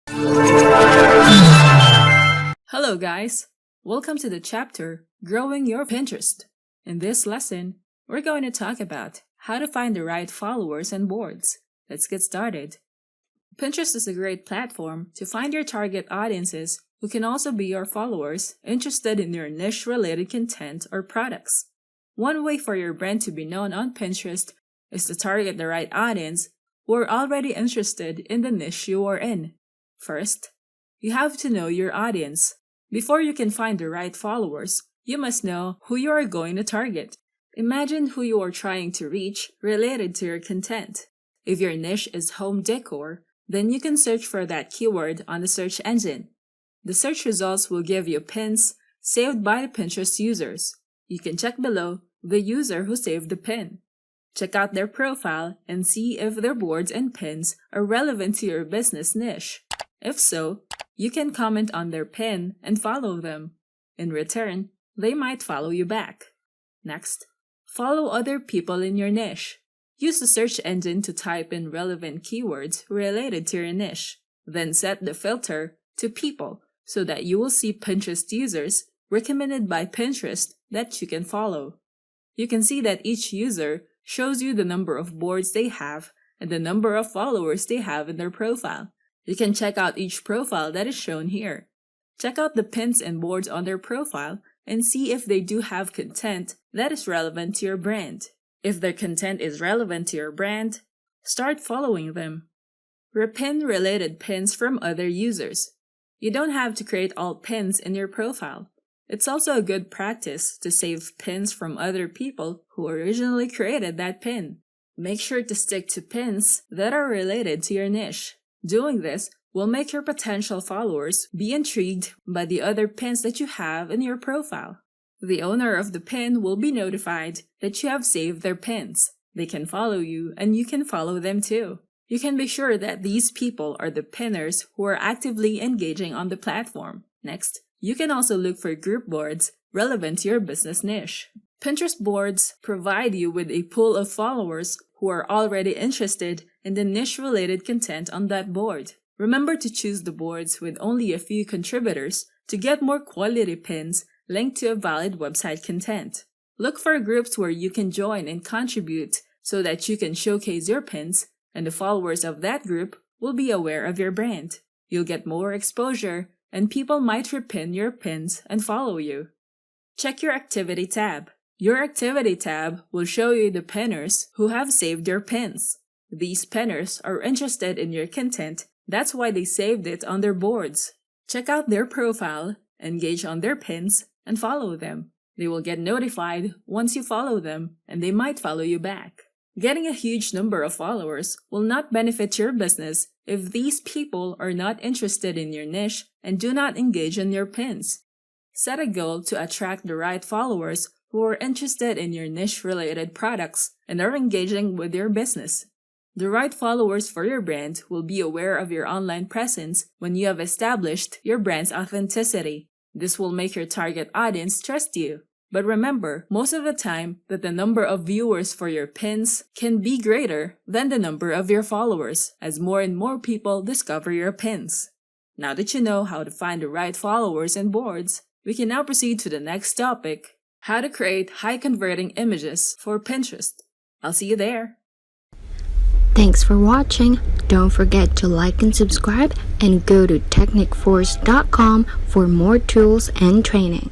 Hello guys! Welcome to the chapter Growing Your Pinterest. In this lesson, we're going to talk about how to find the right followers and boards. Let's get started. Pinterest is a great platform to find your target audiences who can also be your followers interested in your niche-related content or products. One way for your brand to be known on Pinterest is to target the right audience who are already interested in the niche you are in. First, you have to know your audience. Before you can find the right followers, you must know who you are going to target. Imagine who you are trying to reach related to your content. If your niche is home decor, then you can search for that keyword on the search engine. The search results will give you pins saved by the Pinterest users. You can check below the user who saved the pin. Check out their profile and see if their boards and pins are relevant to your business niche. If so, you can comment on their pin and follow them. In return, they might follow you back. Next, follow other people in your niche. Use the search engine to type in relevant keywords related to your niche. Then set the filter to people so that you will see Pinterest users recommended by Pinterest that you can follow. You can see that each user shows you the number of boards they have and the number of followers they have in their profile. You can check out each profile that is shown here. Check out the pins and boards on their profile and see if they do have content that is relevant to your brand. If their content is relevant to your brand, start following them. Repin related pins from other users. You don't have to create all pins in your profile. It's also a good practice to save pins from other people who originally created that pin. Make sure to stick to pins that are related to your niche. Doing this will make your potential followers be intrigued by the other pins that you have in your profile. The owner of the pin will be notified that you have saved their pins. They can follow you and you can follow them too. You can be sure that these people are the pinners who are actively engaging on the platform. Next, you can also look for group boards relevant to your business niche. Pinterest boards provide you with a pool of followers who are already interested in the niche-related content on that board. Remember to choose the boards with only a few contributors to get more quality pins linked to a valid website content. Look for groups where you can join and contribute so that you can showcase your pins and the followers of that group will be aware of your brand. You'll get more exposure and people might repin your pins and follow you. Check your Activity tab. Your Activity tab will show you the pinners who have saved your pins. These pinners are interested in your content, that's why they saved it on their boards. Check out their profile, engage on their pins, and follow them. They will get notified once you follow them, and they might follow you back. Getting a huge number of followers will not benefit your business if these people are not interested in your niche and do not engage in your pins. Set a goal to attract the right followers who are interested in your niche-related products and are engaging with your business. The right followers for your brand will be aware of your online presence when you have established your brand's authenticity. This will make your target audience trust you. But remember, most of the time, that the number of viewers for your pins can be greater than the number of your followers, as more and more people discover your pins. Now that you know how to find the right followers and boards, we can now proceed to the next topic, how to create high-converting images for Pinterest. I'll see you there. Thanks for watching. Don't forget to like and subscribe and go to technicforce.com for more tools and training.